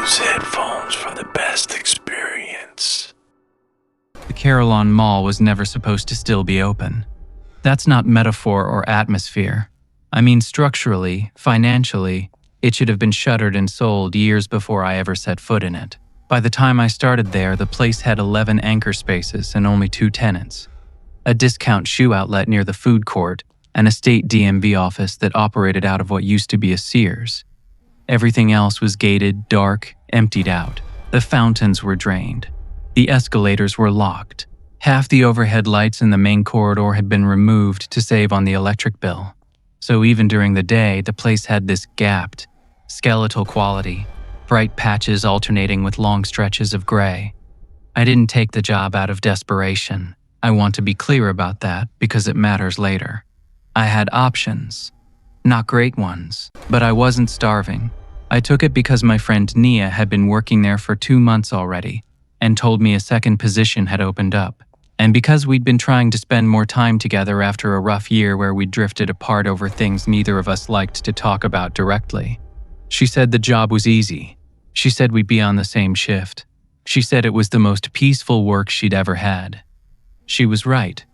Use headphones for the best experience. The Carillon Mall was never supposed to still be open. That's not metaphor or atmosphere. I mean structurally, financially, it should have been shuttered and sold years before I ever set foot in it. By the time I started there, the place had 11 anchor spaces and only 2 tenants. A discount shoe outlet near the food court, and a state DMV office that operated out of what used to be a Sears. Everything else was gated, dark, emptied out. The fountains were drained. The escalators were locked. Half the overhead lights in the main corridor had been removed to save on the electric bill. So even during the day, the place had this gapped, skeletal quality, bright patches alternating with long stretches of gray. I didn't take the job out of desperation. I want to be clear about that because it matters later. I had options. Not great ones, but I wasn't starving. I took it because my friend Nia had been working there for 2 months already and told me a second position had opened up. And because we'd been trying to spend more time together after a rough year where we drifted apart over things neither of us liked to talk about directly. She said the job was easy. She said we'd be on the same shift. She said it was the most peaceful work she'd ever had. She was right.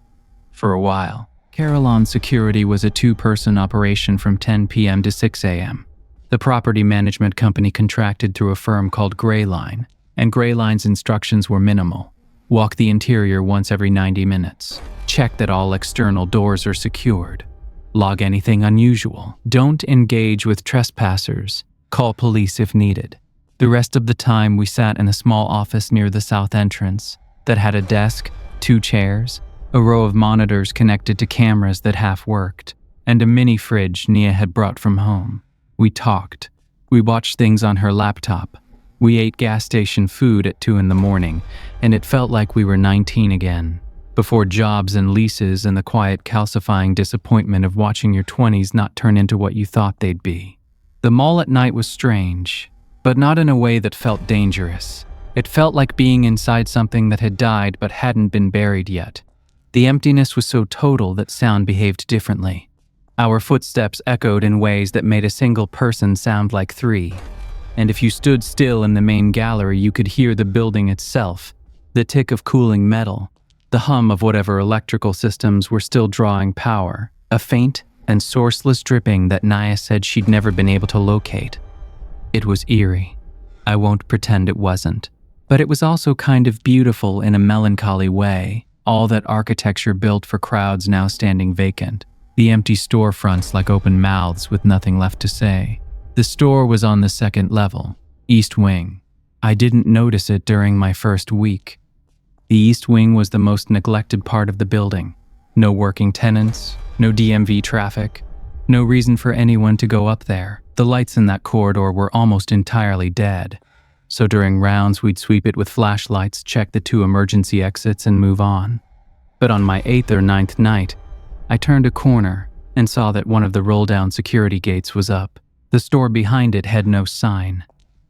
For a while. Carillon Security was a 2-person operation from 10 p.m. to 6 a.m. The property management company contracted through a firm called Greyline, and Greyline's instructions were minimal. Walk the interior once every 90 minutes. Check that all external doors are secured. Log anything unusual. Don't engage with trespassers. Call police if needed. The rest of the time we sat in a small office near the south entrance that had a desk, 2 chairs, a row of monitors connected to cameras that half worked, and a mini fridge Nia had brought from home. We talked. We watched things on her laptop. We ate gas station food at 2 in the morning, and it felt like we were 19 again, before jobs and leases and the quiet calcifying disappointment of watching your 20s not turn into what you thought they'd be. The mall at night was strange, but not in a way that felt dangerous. It felt like being inside something that had died but hadn't been buried yet. The emptiness was so total that sound behaved differently. Our footsteps echoed in ways that made a single person sound like 3. And if you stood still in the main gallery, you could hear the building itself, the tick of cooling metal, the hum of whatever electrical systems were still drawing power, a faint and sourceless dripping that Nia said she'd never been able to locate. It was eerie. I won't pretend it wasn't. But it was also kind of beautiful in a melancholy way. All that architecture built for crowds now standing vacant. The empty storefronts like open mouths with nothing left to say. The store was on the 2nd level, East Wing. I didn't notice it during my first week. The East Wing was the most neglected part of the building. No working tenants, no DMV traffic, no reason for anyone to go up there. The lights in that corridor were almost entirely dead. So during rounds, we'd sweep it with flashlights, check the 2 emergency exits, and move on. But on my 8th or 9th night, I turned a corner and saw that one of the roll-down security gates was up. The store behind it had no sign.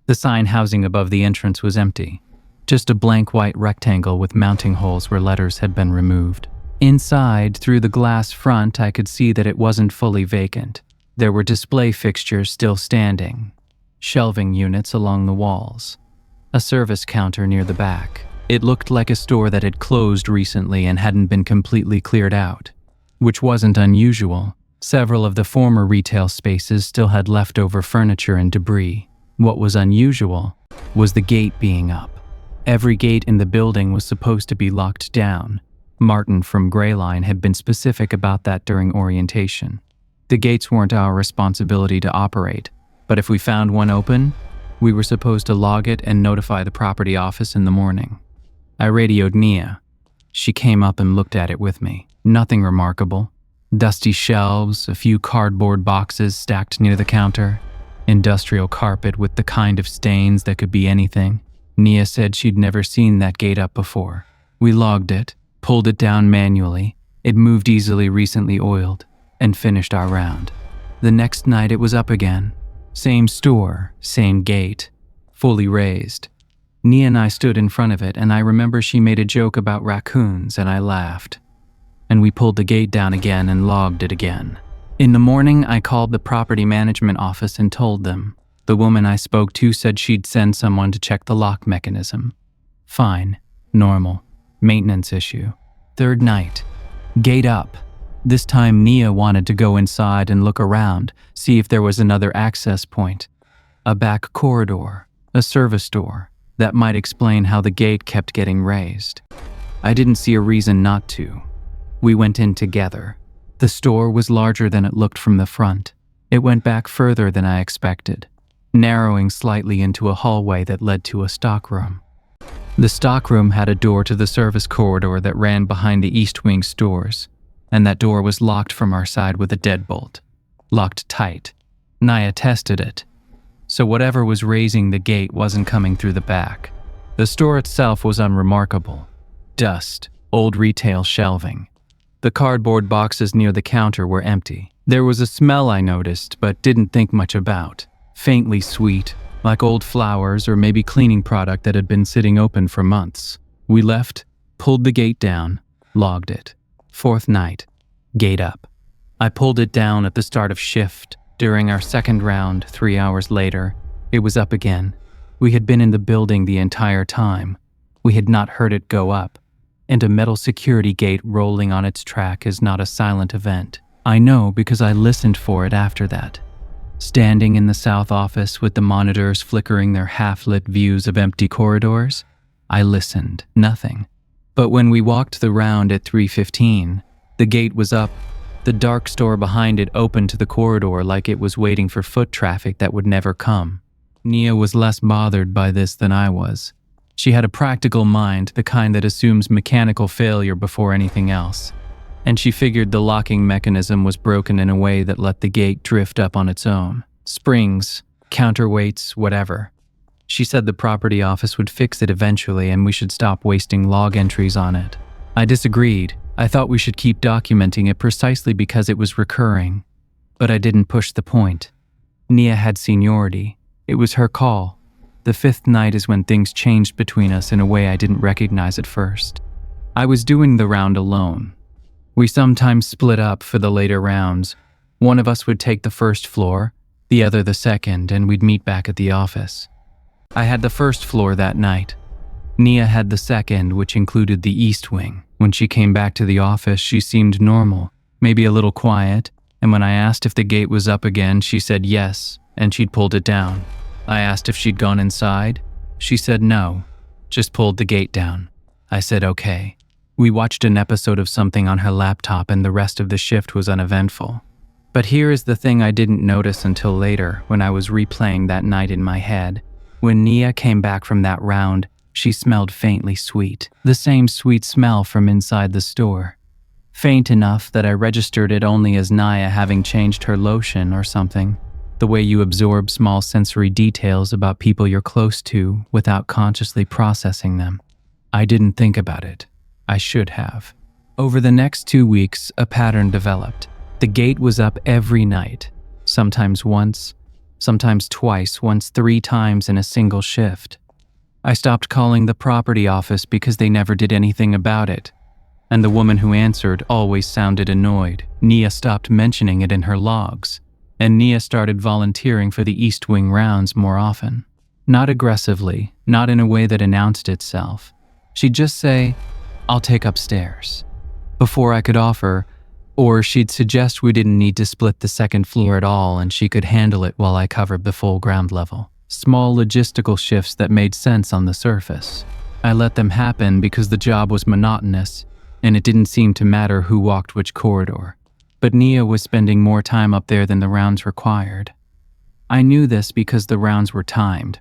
The sign housing above the entrance was empty. Just a blank white rectangle with mounting holes where letters had been removed. Inside, through the glass front, I could see that it wasn't fully vacant. There were display fixtures still standing. Shelving units along the walls. A service counter near the back. It looked like a store that had closed recently and hadn't been completely cleared out, which wasn't unusual. Several of the former retail spaces still had leftover furniture and debris. What was unusual was the gate being up. Every gate in the building was supposed to be locked down. Martin from Greyline had been specific about that during orientation. The gates weren't our responsibility to operate. But if we found one open, we were supposed to log it and notify the property office in the morning. I radioed Nia. She came up and looked at it with me. Nothing remarkable. Dusty shelves, a few cardboard boxes stacked near the counter, industrial carpet with the kind of stains that could be anything. Nia said she'd never seen that gate up before. We logged it, pulled it down manually. It moved easily, recently oiled, and finished our round. The next night it was up again. Same store, same gate, fully raised. Nia and I stood in front of it, and I remember she made a joke about raccoons, and I laughed. And we pulled the gate down again and logged it again. In the morning, I called the property management office and told them. The woman I spoke to said she'd send someone to check the lock mechanism. Fine. Normal. Maintenance issue. Third night. Gate up. This time Nia wanted to go inside and look around, see if there was another access point. A back corridor. A service door. That might explain how the gate kept getting raised. I didn't see a reason not to. We went in together. The store was larger than it looked from the front. It went back further than I expected, narrowing slightly into a hallway that led to a stockroom. The stockroom had a door to the service corridor that ran behind the East Wing stores, and that door was locked from our side with a deadbolt. Locked tight. Naya tested it. So whatever was raising the gate wasn't coming through the back. The store itself was unremarkable. Dust, old retail shelving. The cardboard boxes near the counter were empty. There was a smell I noticed, but didn't think much about. Faintly sweet, like old flowers or maybe cleaning product that had been sitting open for months. We left, pulled the gate down, logged it. Fourth night, gate up. I pulled it down at the start of shift. During our second round, 3 hours later, it was up again. We had been in the building the entire time. We had not heard it go up. And a metal security gate rolling on its track is not a silent event. I know because I listened for it after that. Standing in the south office with the monitors flickering their half-lit views of empty corridors, I listened. Nothing. But when we walked the round at 3:15, the gate was up. The dark store behind it opened to the corridor like it was waiting for foot traffic that would never come. Nia was less bothered by this than I was. She had a practical mind, the kind that assumes mechanical failure before anything else. And she figured the locking mechanism was broken in a way that let the gate drift up on its own. Springs, counterweights, whatever. She said the property office would fix it eventually and we should stop wasting log entries on it. I disagreed. I thought we should keep documenting it precisely because it was recurring. But I didn't push the point. Nia had seniority. It was her call. The fifth night is when things changed between us in a way I didn't recognize at first. I was doing the round alone. We sometimes split up for the later rounds. One of us would take the first floor, the other the second, and we'd meet back at the office. I had the first floor that night. Nia had the second, which included the East Wing. When she came back to the office, she seemed normal, maybe a little quiet, and when I asked if the gate was up again, she said yes, and she'd pulled it down. I asked if she'd gone inside. She said no, just pulled the gate down. I said okay. We watched an episode of something on her laptop and the rest of the shift was uneventful. But here is the thing I didn't notice until later when I was replaying that night in my head. When Nia came back from that round, she smelled faintly sweet, the same sweet smell from inside the store. Faint enough that I registered it only as Nia having changed her lotion or something, the way you absorb small sensory details about people you're close to without consciously processing them. I didn't think about it. I should have. Over the next 2 weeks, a pattern developed. The gate was up every night, sometimes once, sometimes twice, once 3 times in a single shift. I stopped calling the property office because they never did anything about it, and the woman who answered always sounded annoyed. Nia stopped mentioning it in her logs, and Nia started volunteering for the East Wing rounds more often. Not aggressively, not in a way that announced itself. She'd just say, "I'll take upstairs," before I could offer, or she'd suggest we didn't need to split the second floor at all and she could handle it while I covered the full ground level. Small logistical shifts that made sense on the surface. I let them happen because the job was monotonous, and it didn't seem to matter who walked which corridor. But Nia was spending more time up there than the rounds required. I knew this because the rounds were timed.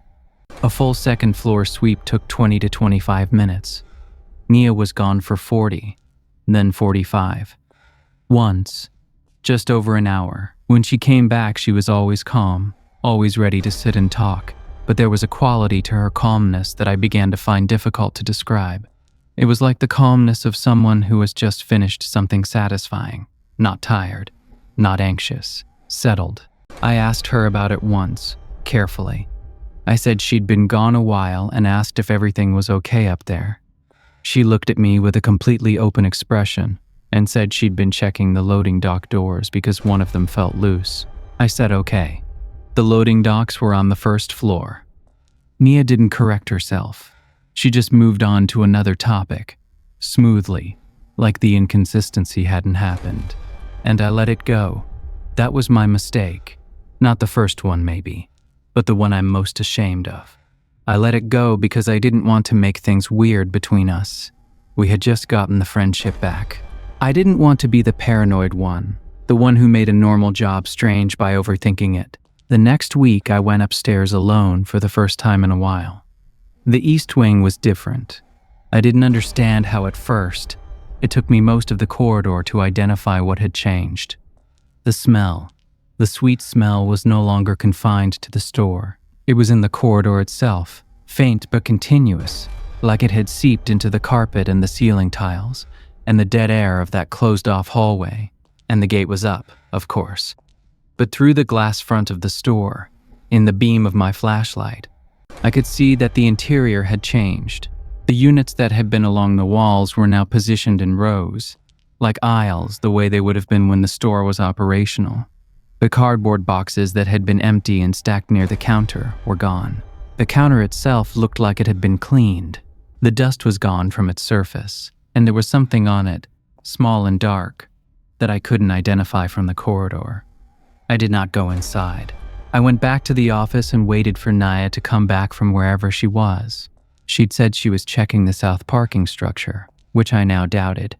A full second floor sweep took 20 to 25 minutes. Nia was gone for 40, then 45. Once, just over an hour. When she came back, she was always calm, always ready to sit and talk, but there was a quality to her calmness that I began to find difficult to describe. It was like the calmness of someone who has just finished something satisfying, not tired, not anxious, settled. I asked her about it once, carefully. I said she'd been gone a while and asked if everything was okay up there. She looked at me with a completely open expression and said she'd been checking the loading dock doors because one of them felt loose. I said okay. The loading docks were on the first floor. Nia didn't correct herself. She just moved on to another topic, smoothly, like the inconsistency hadn't happened. And I let it go. That was my mistake. Not the first one, maybe, but the one I'm most ashamed of. I let it go because I didn't want to make things weird between us. We had just gotten the friendship back. I didn't want to be the paranoid one, the one who made a normal job strange by overthinking it. The next week, I went upstairs alone for the first time in a while. The East Wing was different. I didn't understand how at first. It took me most of the corridor to identify what had changed. The smell. The sweet smell was no longer confined to the store. It was in the corridor itself, faint but continuous, like it had seeped into the carpet and the ceiling tiles, and the dead air of that closed-off hallway. And the gate was up, of course. But through the glass front of the store, in the beam of my flashlight, I could see that the interior had changed. The units that had been along the walls were now positioned in rows, like aisles the way they would have been when the store was operational. The cardboard boxes that had been empty and stacked near the counter were gone. The counter itself looked like it had been cleaned. The dust was gone from its surface, and there was something on it, small and dark, that I couldn't identify from the corridor. I did not go inside. I went back to the office and waited for Naya to come back from wherever she was. She'd said she was checking the south parking structure, which I now doubted.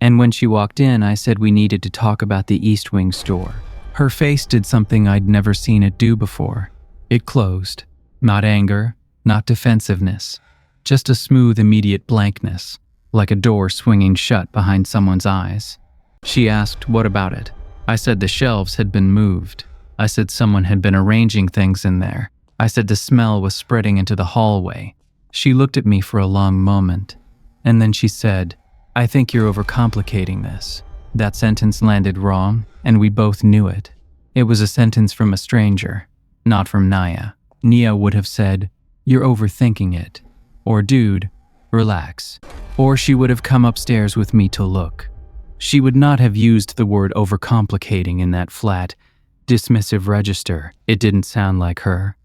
And when she walked in, I said we needed to talk about the East Wing store. Her face did something I'd never seen it do before. It closed. Not anger, not defensiveness. Just a smooth, immediate blankness, like a door swinging shut behind someone's eyes. She asked, "What about it?" I said the shelves had been moved. I said someone had been arranging things in there. I said the smell was spreading into the hallway. She looked at me for a long moment, and then she said, "I think you're overcomplicating this." That sentence landed wrong, and we both knew it. It was a sentence from a stranger, not from Naya. Nia would have said, "You're overthinking it," or "Dude, relax." Or she would have come upstairs with me to look. She would not have used the word overcomplicating in that flat, dismissive register. It didn't sound like her.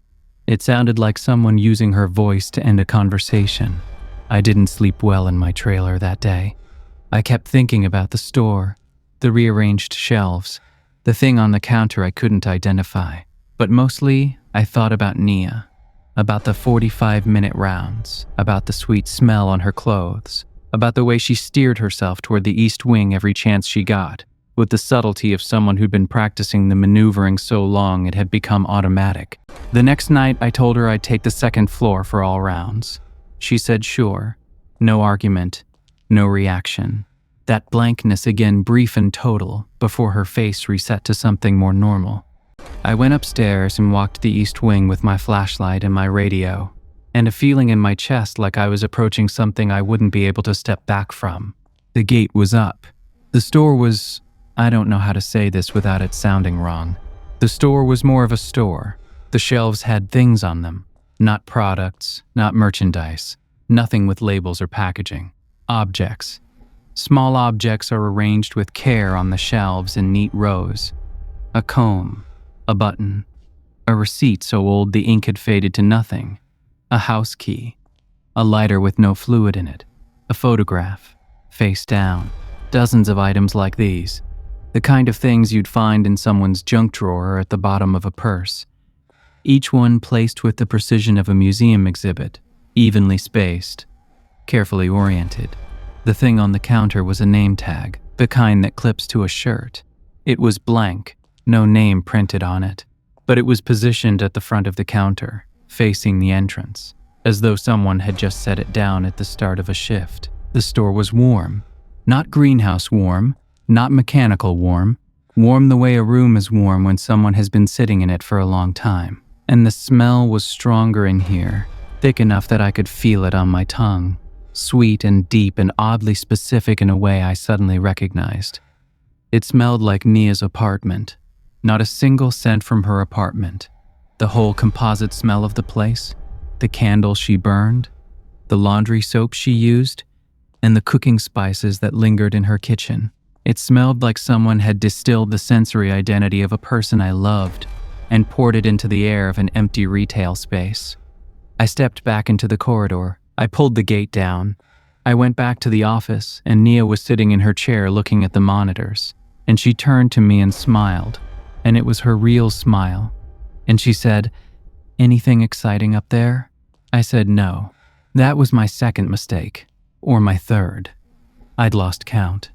It sounded like someone using her voice to end a conversation. I didn't sleep well in my trailer that day. I kept thinking about the store, the rearranged shelves, the thing on the counter I couldn't identify. But mostly, I thought about Nia, about the 45-minute rounds, about the sweet smell on her clothes, about the way she steered herself toward the East Wing every chance she got, with the subtlety of someone who'd been practicing the maneuvering so long it had become automatic. The next night, I told her I'd take the second floor for all rounds. She said sure. No argument, no reaction. That blankness again, brief and total, before her face reset to something more normal. I went upstairs and walked the East Wing with my flashlight and my radio, and a feeling in my chest like I was approaching something I wouldn't be able to step back from. The gate was up. The store was... I don't know how to say this without it sounding wrong. The store was more of a store. The shelves had things on them. Not products, not merchandise. Nothing with labels or packaging. Objects. Small objects are arranged with care on the shelves in neat rows. A comb. A button. A receipt so old the ink had faded to nothing. A house key. A lighter with no fluid in it. A photograph. Face down. Dozens of items like these. The kind of things you'd find in someone's junk drawer or at the bottom of a purse. Each one placed with the precision of a museum exhibit, evenly spaced, carefully oriented. The thing on the counter was a name tag, the kind that clips to a shirt. It was blank, no name printed on it, but it was positioned at the front of the counter, facing the entrance, as though someone had just set it down at the start of a shift. The store was warm, not greenhouse warm, not mechanical warm, warm the way a room is warm when someone has been sitting in it for a long time. And the smell was stronger in here, thick enough that I could feel it on my tongue, sweet and deep and oddly specific in a way I suddenly recognized. It smelled like Nia's apartment, not a single scent from her apartment. The whole composite smell of the place, the candle she burned, the laundry soap she used, and the cooking spices that lingered in her kitchen. It smelled like someone had distilled the sensory identity of a person I loved, and poured it into the air of an empty retail space. I stepped back into the corridor. I pulled the gate down. I went back to the office, and Nia was sitting in her chair looking at the monitors. And she turned to me and smiled, and it was her real smile. And she said, "Anything exciting up there?" I said no. That was my second mistake, or my third. I'd lost count.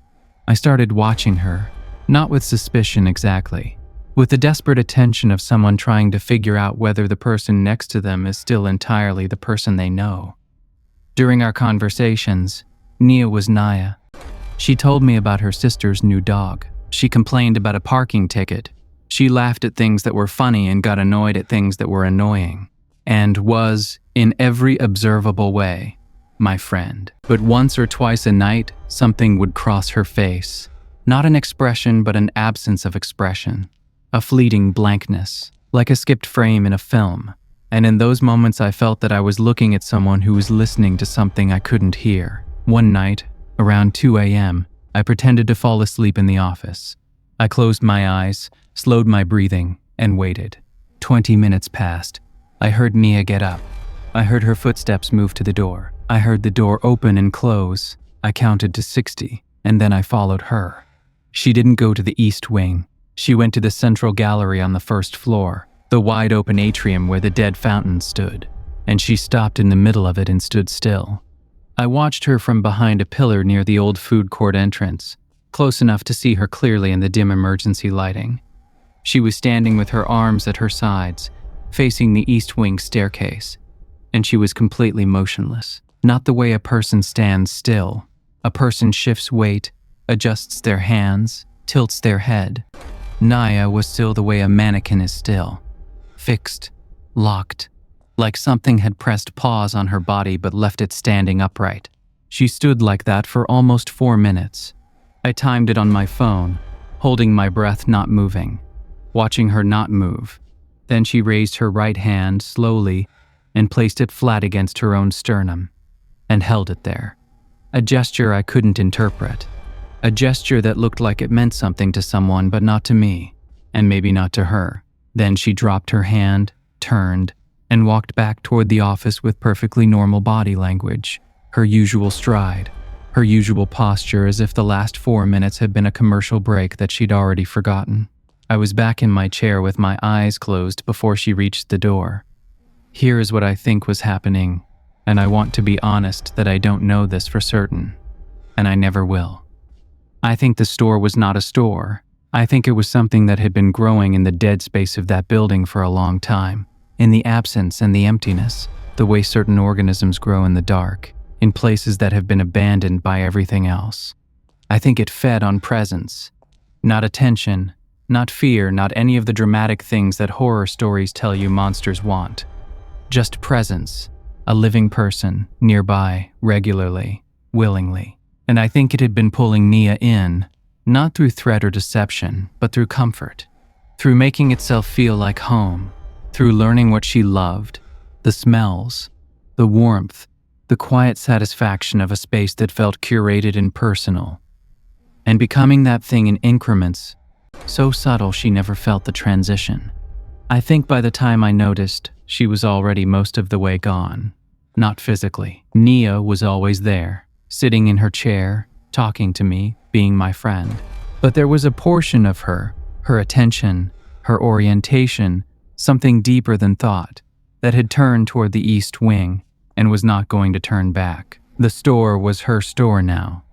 I started watching her, not with suspicion exactly, with the desperate attention of someone trying to figure out whether the person next to them is still entirely the person they know. During our conversations, Nia was Naya. She told me about her sister's new dog. She complained about a parking ticket. She laughed at things that were funny and got annoyed at things that were annoying, and was, in every observable way, my friend. But once or twice a night, something would cross her face. Not an expression, but an absence of expression. A fleeting blankness, like a skipped frame in a film. And in those moments I felt that I was looking at someone who was listening to something I couldn't hear. One night, around 2 a.m., I pretended to fall asleep in the office. I closed my eyes, slowed my breathing, and waited. 20 minutes passed. I heard Nia get up. I heard her footsteps move to the door. I heard the door open and close. I counted to 60, and then I followed her. She didn't go to the east wing. She went to the central gallery on the first floor, the wide-open atrium where the dead fountain stood, and she stopped in the middle of it and stood still. I watched her from behind a pillar near the old food court entrance, close enough to see her clearly in the dim emergency lighting. She was standing with her arms at her sides, facing the east wing staircase, and she was completely motionless. Not the way a person stands still. A person shifts weight, adjusts their hands, tilts their head. Naya was still the way a mannequin is still. Fixed, locked, like something had pressed pause on her body but left it standing upright. She stood like that for almost 4 minutes. I timed it on my phone, holding my breath, not moving, watching her not move. Then she raised her right hand slowly and placed it flat against her own sternum, and held it there. A gesture I couldn't interpret. A gesture that looked like it meant something to someone but not to me, and maybe not to her. Then she dropped her hand, turned, and walked back toward the office with perfectly normal body language, her usual stride, her usual posture, as if the last 4 minutes had been a commercial break that she'd already forgotten. I was back in my chair with my eyes closed before she reached the door. Here is what I think was happening, and I want to be honest that I don't know this for certain, and I never will. I think the store was not a store. I think it was something that had been growing in the dead space of that building for a long time, in the absence and the emptiness, the way certain organisms grow in the dark, in places that have been abandoned by everything else. I think it fed on presence, not attention, not fear, not any of the dramatic things that horror stories tell you monsters want. Just presence, a living person, nearby, regularly, willingly. And I think it had been pulling Nia in, not through threat or deception, but through comfort, through making itself feel like home, through learning what she loved, the smells, the warmth, the quiet satisfaction of a space that felt curated and personal, and becoming that thing in increments, so subtle she never felt the transition. I think by the time I noticed, she was already most of the way gone. Not physically. Nia was always there, sitting in her chair, talking to me, being my friend. But there was a portion of her, her attention, her orientation, something deeper than thought, that had turned toward the east wing and was not going to turn back. The store was her store now,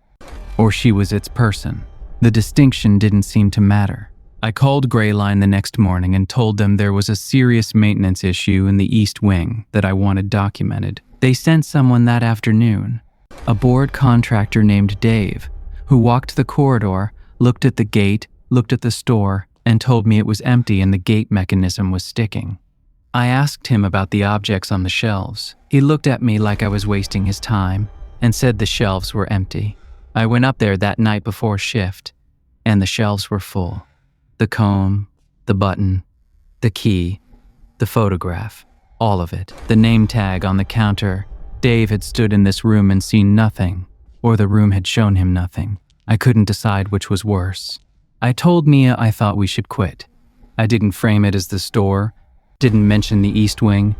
or she was its person. The distinction didn't seem to matter. I called Greyline the next morning and told them there was a serious maintenance issue in the east wing that I wanted documented. They sent someone that afternoon, a board contractor named Dave, who walked the corridor, looked at the gate, looked at the store, and told me it was empty and the gate mechanism was sticking. I asked him about the objects on the shelves. He looked at me like I was wasting his time and said the shelves were empty. I went up there that night before shift, and the shelves were full. The comb, the button, the key, the photograph, all of it. The name tag on the counter. Dave had stood in this room and seen nothing, or the room had shown him nothing. I couldn't decide which was worse. I told Nia I thought we should quit. I didn't frame it as the store, didn't mention the East Wing,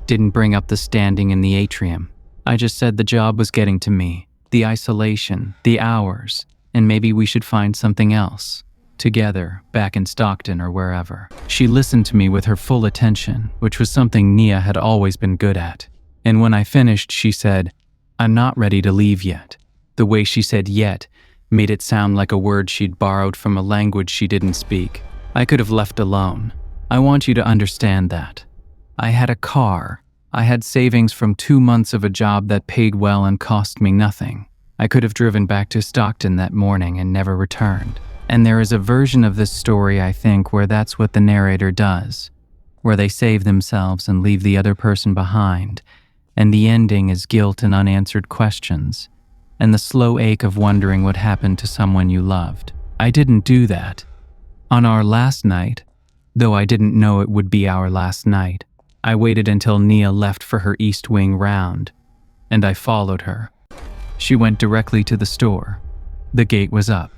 didn't bring up the standing in the atrium. I just said the job was getting to me, the isolation, the hours, and maybe we should find something else. Together, back in Stockton or wherever. She listened to me with her full attention, which was something Nia had always been good at. And when I finished, she said, "I'm not ready to leave yet." The way she said yet made it sound like a word she'd borrowed from a language she didn't speak. I could have left alone. I want you to understand that. I had a car. I had savings from 2 months of a job that paid well and cost me nothing. I could have driven back to Stockton that morning and never returned. And there is a version of this story, I think, where that's what the narrator does, where they save themselves and leave the other person behind, and the ending is guilt and unanswered questions, and the slow ache of wondering what happened to someone you loved. I didn't do that. On our last night, though I didn't know it would be our last night, I waited until Nia left for her East Wing round, and I followed her. She went directly to the store. The gate was up.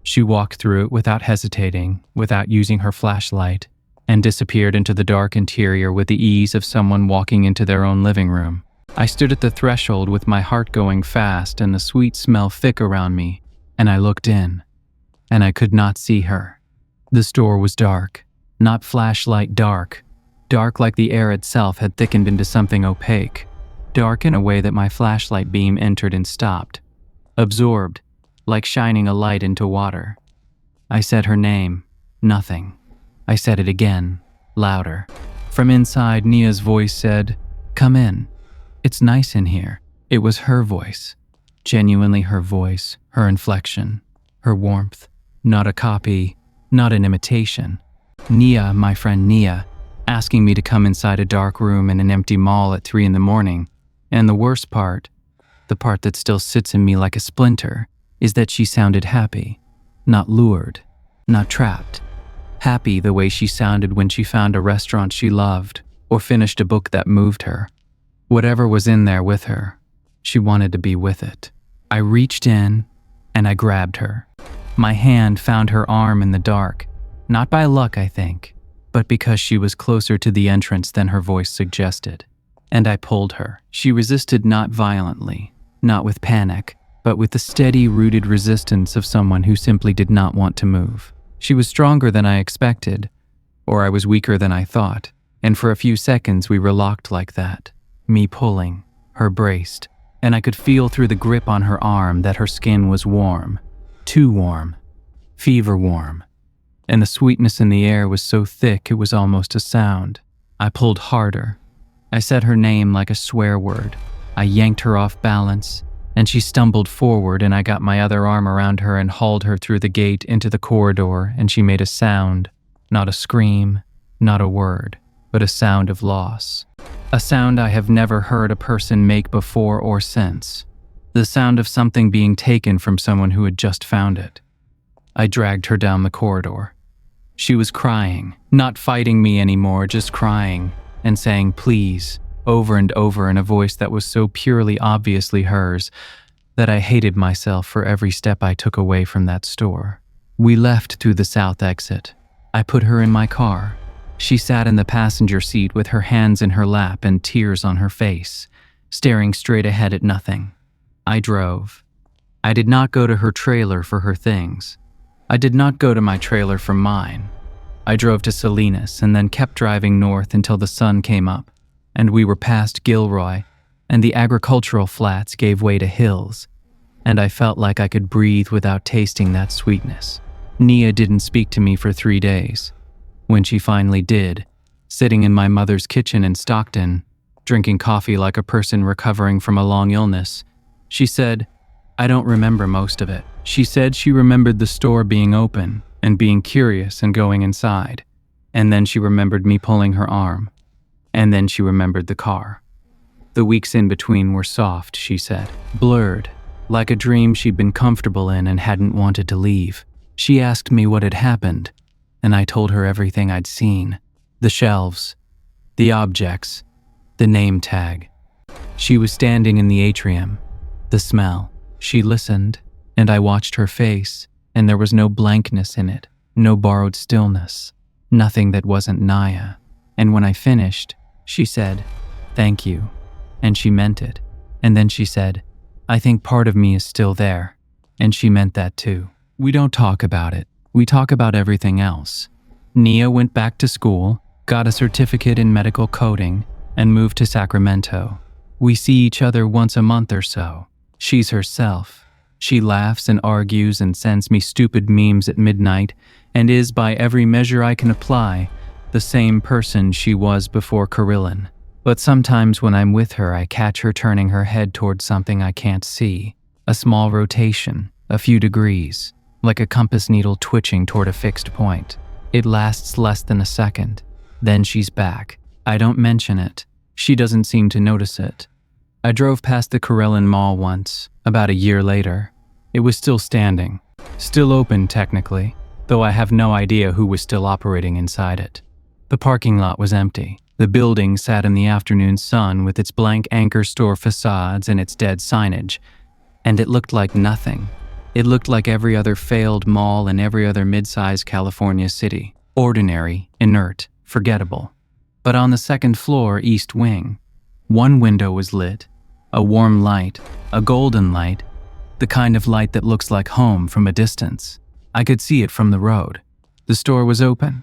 She walked through it without hesitating, without using her flashlight, and disappeared into the dark interior with the ease of someone walking into their own living room. I stood at the threshold with my heart going fast and the sweet smell thick around me, and I looked in, and I could not see her. The store was dark, not flashlight dark, dark like the air itself had thickened into something opaque, dark in a way that my flashlight beam entered and stopped, absorbed, like shining a light into water. I said her name. Nothing. I said it again, louder. From inside, Nia's voice said, "Come in. It's nice in here." It was her voice. Genuinely her voice, her inflection, her warmth. Not a copy, not an imitation. Nia, my friend Nia, asking me to come inside a dark room in an empty mall at 3 a.m. And the worst part, the part that still sits in me like a splinter, is that she sounded happy, not lured, not trapped. Happy the way she sounded when she found a restaurant she loved or finished a book that moved her. Whatever was in there with her, she wanted to be with it. I reached in and I grabbed her. My hand found her arm in the dark, not by luck, I think, but because she was closer to the entrance than her voice suggested. And I pulled her. She resisted not violently, not with panic, but with the steady, rooted resistance of someone who simply did not want to move. She was stronger than I expected, or I was weaker than I thought, and for a few seconds we were locked like that, me pulling, her braced, and I could feel through the grip on her arm that her skin was warm, too warm, fever warm, and the sweetness in the air was so thick it was almost a sound. I pulled harder. I said her name like a swear word. I yanked her off balance, and she stumbled forward, and I got my other arm around her and hauled her through the gate into the corridor, and she made a sound, not a scream, not a word, but a sound of loss. A sound I have never heard a person make before or since. The sound of something being taken from someone who had just found it. I dragged her down the corridor. She was crying, not fighting me anymore, just crying, and saying please, over and over in a voice that was so purely obviously hers that I hated myself for every step I took away from that store. We left through the south exit. I put her in my car. She sat in the passenger seat with her hands in her lap and tears on her face, staring straight ahead at nothing. I drove. I did not go to her trailer for her things. I did not go to my trailer for mine. I drove to Salinas and then kept driving north until the sun came up, and we were past Gilroy, and the agricultural flats gave way to hills, and I felt like I could breathe without tasting that sweetness. Nia didn't speak to me for 3 days. When she finally did, sitting in my mother's kitchen in Stockton, drinking coffee like a person recovering from a long illness, she said, "I don't remember most of it." She said she remembered the store being open and being curious and going inside, and then she remembered me pulling her arm, and then she remembered the car. The weeks in between were soft, she said, blurred, like a dream she'd been comfortable in and hadn't wanted to leave. She asked me what had happened, and I told her everything I'd seen. The shelves, the objects, the name tag. She was standing in the atrium, the smell. She listened, and I watched her face, and there was no blankness in it, no borrowed stillness. Nothing that wasn't Naya. And when I finished, she said, "Thank you." And she meant it. And then she said, "I think part of me is still there." And she meant that too. We don't talk about it. We talk about everything else. Nia went back to school, got a certificate in medical coding, and moved to Sacramento. We see each other once a month or so. She's herself. She laughs and argues and sends me stupid memes at midnight and is, by every measure I can apply, the same person she was before Carillon. But sometimes when I'm with her, I catch her turning her head towards something I can't see. A small rotation, a few degrees, like a compass needle twitching toward a fixed point. It lasts less than a second. Then she's back. I don't mention it. She doesn't seem to notice it. I drove past the Carillon Mall once, about a year later. It was still standing. Still open, technically, though I have no idea who was still operating inside it. The parking lot was empty. The building sat in the afternoon sun with its blank anchor store facades and its dead signage. And it looked like nothing. It looked like every other failed mall in every other mid-sized California city. Ordinary, inert, forgettable. But on the second floor, East Wing, one window was lit. A warm light, a golden light, the kind of light that looks like home from a distance. I could see it from the road. The store was open.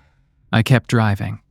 I kept driving.